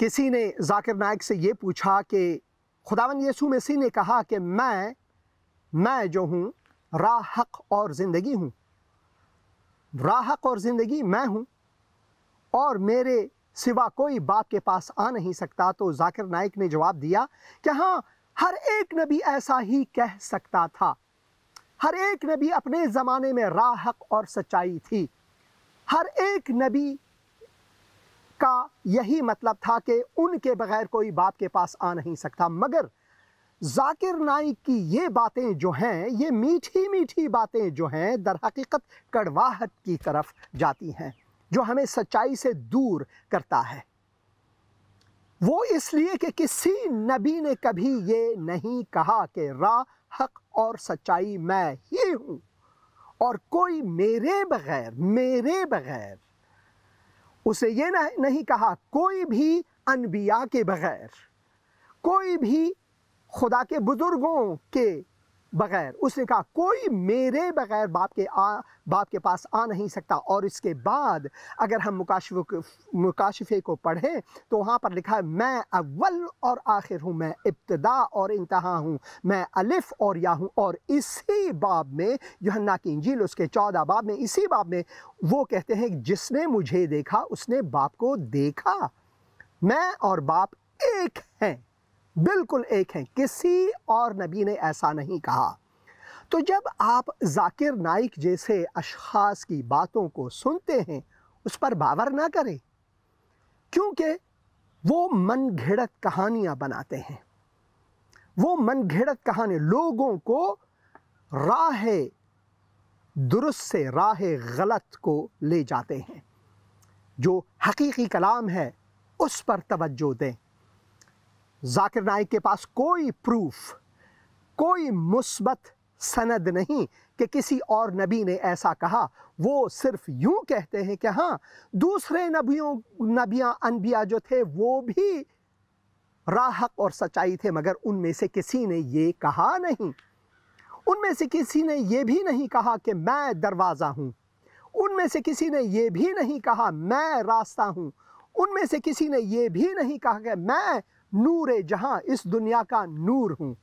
کسی نے ذاکر نائک سے یہ پوچھا کہ خداوند یسوع مسیح نے کہا کہ میں جو ہوں راہ، حق اور زندگی ہوں، راہ، حق اور زندگی میں ہوں، اور میرے سوا کوئی باپ کے پاس آ نہیں سکتا، تو ذاکر نائک نے جواب دیا کہ ہاں، ہر ایک نبی ایسا ہی کہہ سکتا تھا۔ ہر ایک نبی اپنے زمانے میں راہ، حق اور سچائی تھی۔ ہر ایک نبی کا یہی مطلب تھا کہ ان کے بغیر کوئی باپ کے پاس آ نہیں سکتا، مگر ذاکر نائک کی یہ باتیں جو ہیں، یہ میٹھی میٹھی باتیں جو ہیں، در حقیقت کڑواہٹ کی طرف جاتی ہیں، جو ہمیں سچائی سے دور کرتا ہے۔ وہ اس لیے کہ کسی نبی نے کبھی یہ نہیں کہا کہ راہ، حق اور سچائی میں ہی ہوں، اور کوئی میرے بغیر اسے یہ نہیں کہا، کوئی بھی انبیاء کے بغیر، کوئی بھی خدا کے بزرگوں کے بغیر، اس نے کہا کوئی میرے بغیر باپ کے پاس آ نہیں سکتا۔ اور اس کے بعد اگر ہم مکاشفے کو پڑھیں تو وہاں پر لکھا ہے میں اول اور آخر ہوں، میں ابتدا اور انتہا ہوں، میں الف اور یا ہوں۔ اور اسی باب میں، یوحنا کی انجیل اس کے 14 باب میں، اسی باب میں وہ کہتے ہیں کہ جس نے مجھے دیکھا اس نے باپ کو دیکھا۔ میں اور باپ ایک ہیں، بالکل ایک ہیں، کسی اور نبی نے ایسا نہیں کہا۔ تو جب آپ ذاکر نائک جیسے اشخاص کی باتوں کو سنتے ہیں، اس پر باور نہ کریں، کیونکہ وہ من گھڑت کہانیاں بناتے ہیں۔ وہ من گھڑت کہانی لوگوں کو راہ درست سے راہ غلط کو لے جاتے ہیں۔ جو حقیقی کلام ہے اس پر توجہ دیں۔ ذاکر نائک کے پاس کوئی پروف، کوئی مثبت سند نہیں کہ کسی اور نبی نے ایسا کہا۔ وہ صرف یوں کہتے ہیں کہ ہاں دوسرے انبیاء جو تھے وہ بھی راہ حق اور سچائی تھے، مگر ان میں سے کسی نے یہ کہا نہیں۔ ان میں سے کسی نے یہ بھی نہیں کہا کہ میں دروازہ ہوں۔ ان میں سے کسی نے یہ بھی نہیں کہا میں راستہ ہوں۔ ان میں سے کسی نے یہ بھی نہیں کہا کہ میں نور جہاں، اس دنیا کا نور ہوں۔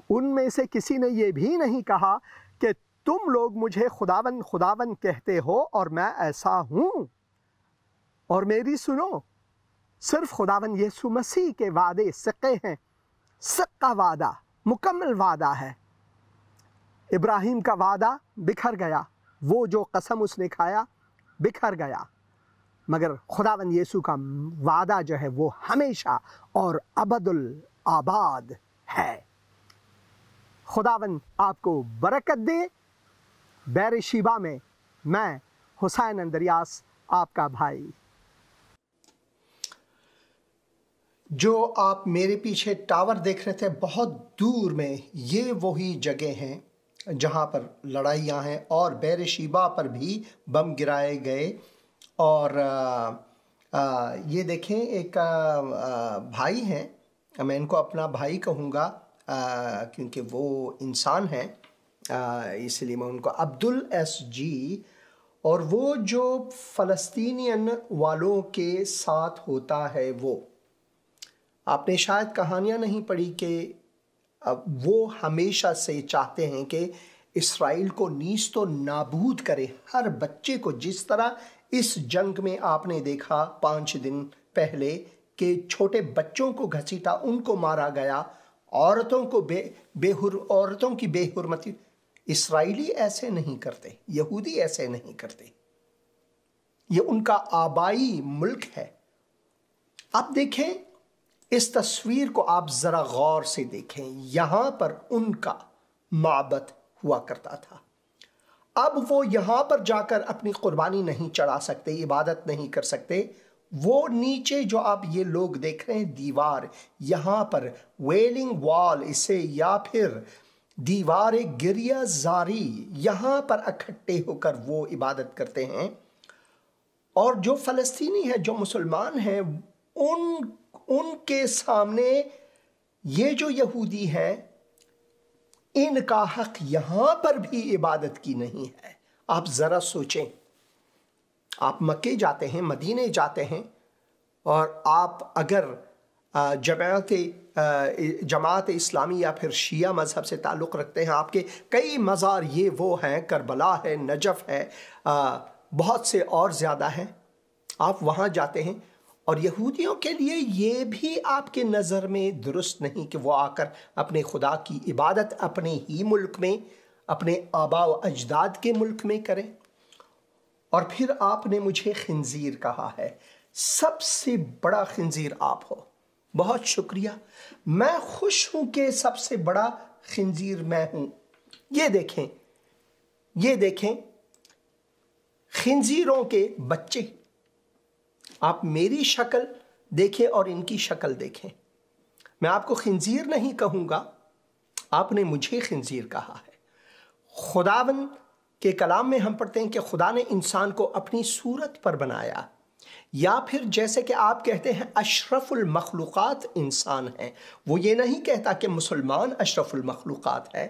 ان میں سے کسی نے یہ بھی نہیں کہا کہ تم لوگ مجھے خداوند خداوند کہتے ہو اور میں ایسا ہوں اور میری سنو۔ صرف خداوند یسوع مسیح کے وعدے سچے ہیں، سچا وعدہ، مکمل وعدہ ہے۔ ابراہیم کا وعدہ بکھر گیا، وہ جو قسم اس نے کھایا بکھر گیا، مگر خداوند یسوع کا وعدہ جو ہے وہ ہمیشہ اور ابد الآباد ہے۔ خداوند آپ کو برکت دے۔ بیر شیبہ میں حسین اندریاس آپ کا بھائی۔ جو آپ میرے پیچھے ٹاور دیکھ رہے تھے بہت دور میں، یہ وہی جگہ ہیں جہاں پر لڑائیاں ہیں، اور بیر شیبہ پر بھی بم گرائے گئے۔ اور یہ دیکھیں ایک بھائی ہیں، میں ان کو اپنا بھائی کہوں گا کیونکہ وہ انسان ہیں، اس لیے میں ان کو عبدل ایس جی، اور وہ جو فلسطینین والوں کے ساتھ ہوتا ہے وہ، آپ نے شاید کہانیاں نہیں پڑھی کہ وہ ہمیشہ سے چاہتے ہیں کہ اسرائیل کو نیست و نابود کرے، ہر بچے کو، جس طرح اس جنگ میں آپ نے دیکھا 5 دن پہلے کہ چھوٹے بچوں کو گھسیٹا، ان کو مارا گیا، عورتوں کو عورتوں کی بے حرمتی۔ اسرائیلی ایسے نہیں کرتے، یہودی ایسے نہیں کرتے، یہ ان کا آبائی ملک ہے۔ اب دیکھیں اس تصویر کو، آپ ذرا غور سے دیکھیں، یہاں پر ان کا معبد ہوا کرتا تھا۔ اب وہ یہاں پر جا کر اپنی قربانی نہیں چڑھا سکتے، عبادت نہیں کر سکتے۔ وہ نیچے جو آپ یہ لوگ دیکھ رہے ہیں دیوار، یہاں پر ویلنگ وال اسے، یا پھر دیوار گریہ زاری، یہاں پر اکٹھے ہو کر وہ عبادت کرتے ہیں۔ اور جو فلسطینی ہے، جو مسلمان ہیں، ان کے سامنے یہ جو یہودی ہیں، ان کا حق یہاں پر بھی عبادت کی نہیں ہے۔ آپ ذرا سوچیں، آپ مکے جاتے ہیں، مدینے جاتے ہیں، اور آپ اگر جماعت اسلامی یا پھر شیعہ مذہب سے تعلق رکھتے ہیں، آپ کے کئی مزار یہ وہ ہیں، کربلا ہے، نجف ہے، بہت سے اور زیادہ ہیں، آپ وہاں جاتے ہیں، اور یہودیوں کے لیے یہ بھی آپ کے نظر میں درست نہیں کہ وہ آ کر اپنے خدا کی عبادت اپنے ہی ملک میں، اپنے آباء و اجداد کے ملک میں کریں۔ اور پھر آپ نے مجھے خنزیر کہا ہے، سب سے بڑا خنزیر آپ ہو، بہت شکریہ، میں خوش ہوں کہ سب سے بڑا خنزیر میں ہوں۔ یہ دیکھیں خنزیروں کے بچے، آپ میری شکل دیکھیں اور ان کی شکل دیکھیں۔ میں آپ کو خنزیر نہیں کہوں گا، آپ نے مجھے خنزیر کہا ہے۔ خداوند کے کلام میں ہم پڑھتے ہیں کہ خدا نے انسان کو اپنی صورت پر بنایا، یا پھر جیسے کہ آپ کہتے ہیں اشرف المخلوقات انسان ہیں۔ وہ یہ نہیں کہتا کہ مسلمان اشرف المخلوقات ہے،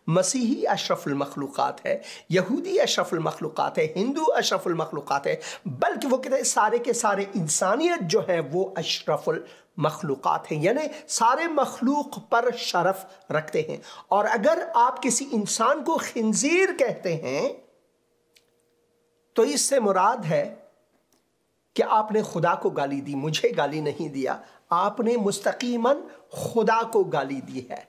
مسیحی اشرف المخلوقات ہے، یہودی اشرف المخلوقات ہے، ہندو اشرف المخلوقات ہے، بلکہ وہ کہتے ہیں سارے کے سارے انسانیت جو ہے وہ اشرف المخلوقات ہیں، یعنی سارے مخلوق پر شرف رکھتے ہیں۔ اور اگر آپ کسی انسان کو خنزیر کہتے ہیں تو اس سے مراد ہے کہ آپ نے خدا کو گالی دی، مجھے گالی نہیں دیا، آپ نے مستقیماً خدا کو گالی دی ہے۔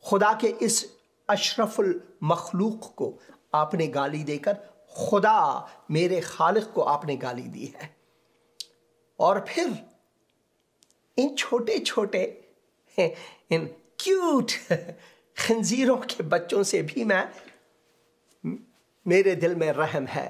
خدا کے اس اشرف المخلوق کو آپ نے گالی دے کر خدا میرے خالق کو آپ نے گالی دی ہے۔ اور پھر ان چھوٹے چھوٹے ان کیوٹ خنزیروں کے بچوں سے بھی میرے دل میں رحم ہے،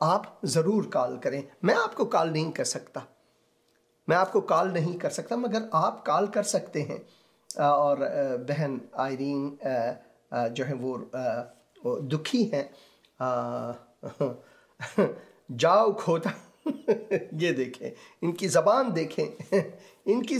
آپ ضرور کال کریں. میں آپ کو کال نہیں کر سکتا، مگر آپ کال کر سکتے ہیں. اور بہن آئرین جو ہے وہ دکھی ہیں. جاؤ کھوتا یہ دیکھیں، ان کی زبان دیکھیں، ان کی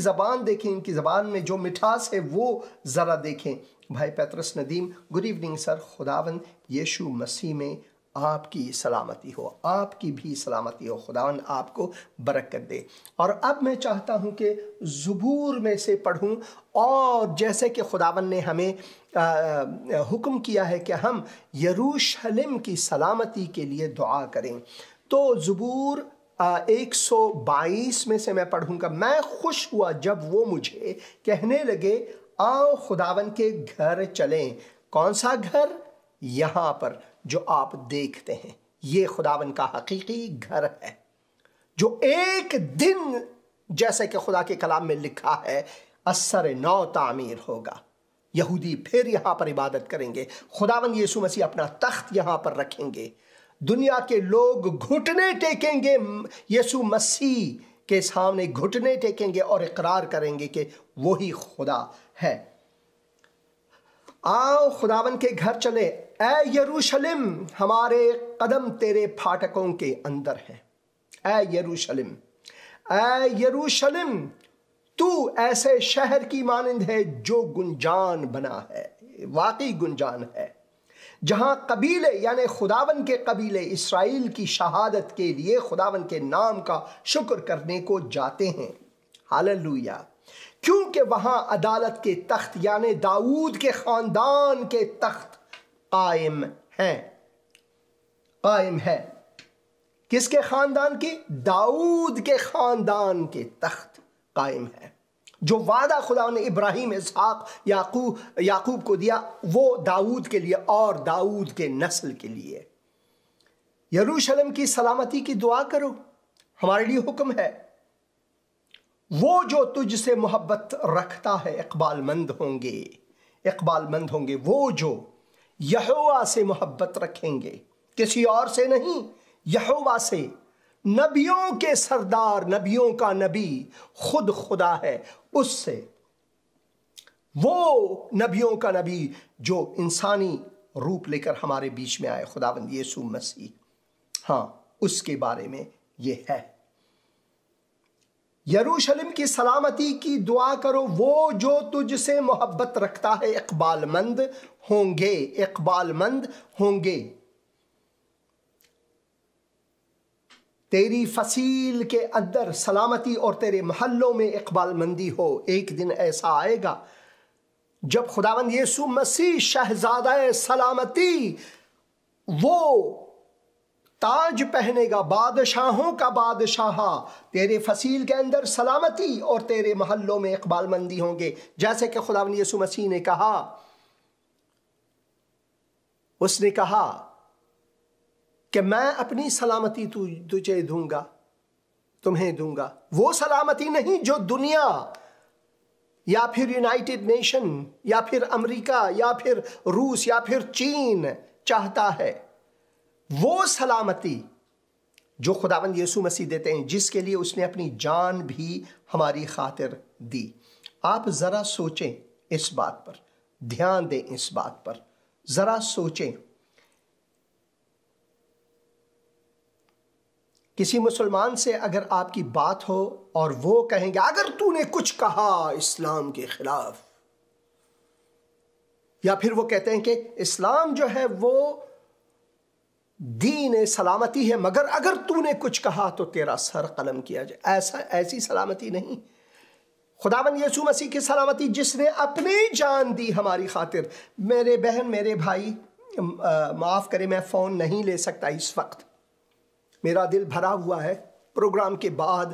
زبان میں جو مٹھاس ہے وہ ذرا دیکھیں. بھائی پیترس ندیم، گڈ ایوننگ سر. خداوند یشوع مسیح میں آپ کی سلامتی ہو، آپ کی بھی سلامتی ہو. خداوند آپ کو برکت دے. اور اب میں چاہتا ہوں کہ زبور میں سے پڑھوں، اور جیسے کہ خداوند نے ہمیں حکم کیا ہے کہ ہم یروشلم کی سلامتی کے لیے دعا کریں، تو زبور 122 میں سے میں پڑھوں گا. میں خوش ہوا جب وہ مجھے کہنے لگے آؤ خداوند کے گھر چلیں. کون سا گھر؟ یہاں پر جو آپ دیکھتے ہیں، یہ خداوند کا حقیقی گھر ہے، جو ایک دن جیسے کہ خدا کے کلام میں لکھا ہے اثر نو تعمیر ہوگا. یہودی پھر یہاں پر عبادت کریں گے. خداوند یسوع مسیح اپنا تخت یہاں پر رکھیں گے. دنیا کے لوگ گھٹنے ٹیکیں گے، یسوع مسیح کے سامنے گھٹنے ٹیکیں گے اور اقرار کریں گے کہ وہی خدا ہے. آؤ خداوند کے گھر چلے. اے یروشلم، ہمارے قدم تیرے پھاٹکوں کے اندر ہیں. اے یروشلم، اے یروشلم، تو ایسے شہر کی مانند ہے جو گنجان بنا ہے، واقعی گنجان ہے، جہاں قبیلے یعنی خداوند کے قبیلے اسرائیل کی شہادت کے لیے خداوند کے نام کا شکر کرنے کو جاتے ہیں. ہاللویا. کیونکہ وہاں عدالت کے تخت یعنی داؤد کے خاندان کے تخت قائم ہیں. قائم ہے. کس کے خاندان کی؟ داؤد کے خاندان کے تخت قائم ہے. جو وعدہ خدا نے ابراہیم، اسحاق، یعقوب کو دیا، وہ داؤد کے لیے اور داؤد کے نسل کے لیے. یروشلم کی سلامتی کی دعا کرو، ہمارے لیے حکم ہے. وہ جو تجھ سے محبت رکھتا ہے اقبال مند ہوں گے. اقبال مند ہوں گے وہ جو یہوہ سے محبت رکھیں گے، کسی اور سے نہیں، یہوہ سے. نبیوں کے سردار، نبیوں کا نبی خود خدا ہے. اس سے، وہ نبیوں کا نبی جو انسانی روپ لے کر ہمارے بیچ میں آئے، خداوند یسوع مسیح، ہاں اس کے بارے میں یہ ہے. یروشلم کی سلامتی کی دعا کرو. وہ جو تجھ سے محبت رکھتا ہے اقبال مند ہوں گے. اقبال مند ہوں گے. تیری فصیل کے اندر سلامتی اور تیرے محلوں میں اقبال مندی ہو. ایک دن ایسا آئے گا جب خداوند یسوع مسیح شہزادہ سلامتی وہ تاج پہنے گا، بادشاہوں کا بادشاہ. تیرے فصیل کے اندر سلامتی اور تیرے محلوں میں اقبال مندی ہوں گے. جیسے کہ خداوند یسوع مسیح نے کہا، اس نے کہا کہ میں اپنی سلامتی تجھے دوں گا، تمہیں دوں گا. وہ سلامتی نہیں جو دنیا یا پھر یونائٹڈ نیشن یا پھر امریکہ یا پھر روس یا پھر چین چاہتا ہے. وہ سلامتی جو خداوند یسوع مسیح دیتے ہیں، جس کے لیے اس نے اپنی جان بھی ہماری خاطر دی. آپ ذرا سوچیں اس بات پر، دھیان دیں اس بات پر، ذرا سوچیں. کسی مسلمان سے اگر آپ کی بات ہو اور وہ کہیں گے اگر تو نے کچھ کہا اسلام کے خلاف، یا پھر وہ کہتے ہیں کہ اسلام جو ہے وہ دین سلامتی ہے، مگر اگر تو نے کچھ کہا تو تیرا سر قلم کیا جائے. ایسی سلامتی نہیں. خداوند یسوع مسیح کی سلامتی جس نے اپنی جان دی ہماری خاطر. میرے بہن، میرے بھائی، معاف کریں میں فون نہیں لے سکتا اس وقت، میرا دل بھرا ہوا ہے. پروگرام کے بعد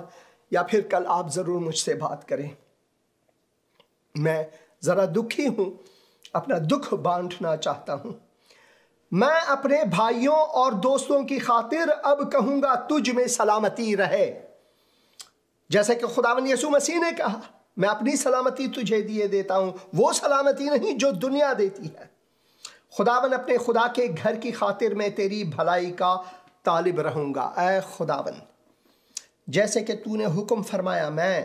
یا پھر کل آپ ضرور مجھ سے بات کریں. میں ذرا دکھی ہوں، اپنا دکھ بانٹنا چاہتا ہوں. میں اپنے بھائیوں اور دوستوں کی خاطر اب کہوں گا تجھ میں سلامتی رہے. جیسے کہ خداوند یسوع مسیح نے کہا میں اپنی سلامتی تجھے دیے دیتا ہوں، وہ سلامتی نہیں جو دنیا دیتی ہے. خداوند اپنے خدا کے گھر کی خاطر میں تیری بھلائی کا طالب رہوں گا۔ اے خداوند جیسے کہ تو نے حکم فرمایا میں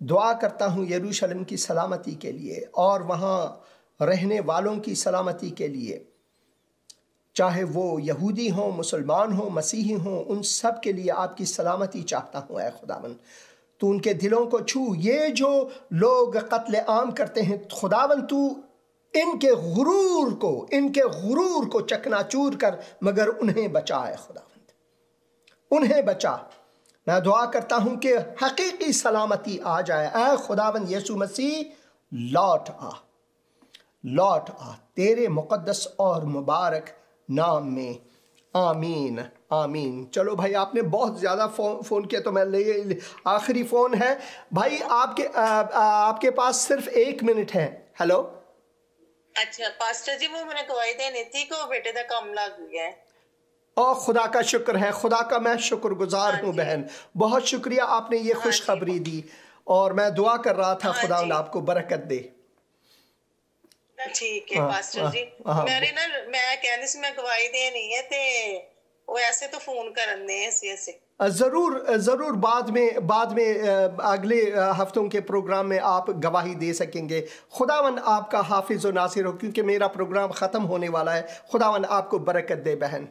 دعا کرتا ہوں یروشلم کی سلامتی کے لیے اور وہاں رہنے والوں کی سلامتی کے لیے، چاہے وہ یہودی ہوں، مسلمان ہوں، مسیحی ہوں، ان سب کے لیے آپ کی سلامتی چاہتا ہوں۔ اے خداوند تو ان کے دلوں کو چھو، یہ جو لوگ قتل عام کرتے ہیں خداوند تو ان کے غرور کو چکنا چور کر مگر انہیں بچا۔ اے خداوند انہیں بچا۔ میں دعا کرتا ہوں کہ حقیقی سلامتی آ جائے۔ اے خداوند یسوع مسیح لوٹ آ تیرے مقدس اور مبارک نام میں، آمین آمین۔ چلو بھائی آپ نے بہت زیادہ فون کیا تو میں آخری فون ہے بھائی آپ کے پاس صرف 1 منٹ ہے۔ ہیلو اچھا پاسٹر جی وہ میں نے دعائی دینی تھی کہ وہ بیٹے دا کام لگ گیا ہے۔ اور خدا کا شکر ہے، خدا کا میں شکر گزار ہوں بہن، بہت شکریہ آپ نے یہ خوشخبری دی اور میں دعا کر رہا تھا خدا آپ کو برکت دے۔ ٹھیک ہے پاسٹر جی، میرے نا میں کہنے سے میں گواہی دینی ہے تے وہ ایسے تو فون کرن دے ایسے ضرور بعد میں اگلے ہفتوں کے پروگرام میں آپ گواہی دے سکیں گے۔ خداوند آپ کا حافظ و ناصر ہو، کیونکہ میرا پروگرام ختم ہونے والا ہے۔ خداوند آپ کو برکت دے بہن۔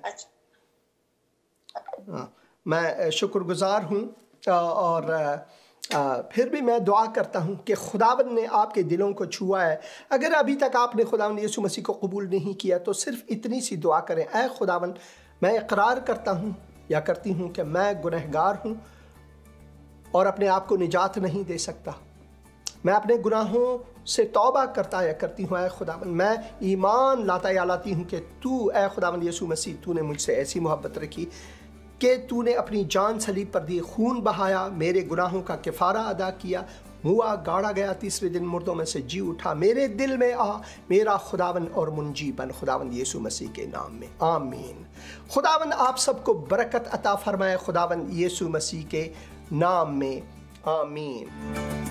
میں شکر گزار ہوں اور پھر بھی میں دعا کرتا ہوں کہ خداوند نے آپ کے دلوں کو چھوا ہے۔ اگر ابھی تک آپ نے خداوند یسوع مسیح کو قبول نہیں کیا تو صرف اتنی سی دعا کریں، اے خداوند میں اقرار کرتا ہوں یا کرتی ہوں کہ میں گنہگار ہوں اور اپنے آپ کو نجات نہیں دے سکتا، میں اپنے گناہوں سے توبہ کرتا یا کرتی ہوں۔ اے خداوند میں ایمان لاتا یا لاتی ہوں کہ تو اے خداوند یسوع مسیح تو نے مجھ سے ایسی محبت رکھی کہ تو نے اپنی جان صلیب پر دی، خون بہایا، میرے گناہوں کا کفارہ ادا کیا، ہوا گاڑا گیا، تیسرے دن مردوں میں سے جی اٹھا، میرے دل میں آ، میرا خداوند اور منجی بن، خداوند یسوع مسیح کے نام میں آمین۔ خداوند آپ سب کو برکت عطا فرمائے، خداوند یسوع مسیح کے نام میں آمین۔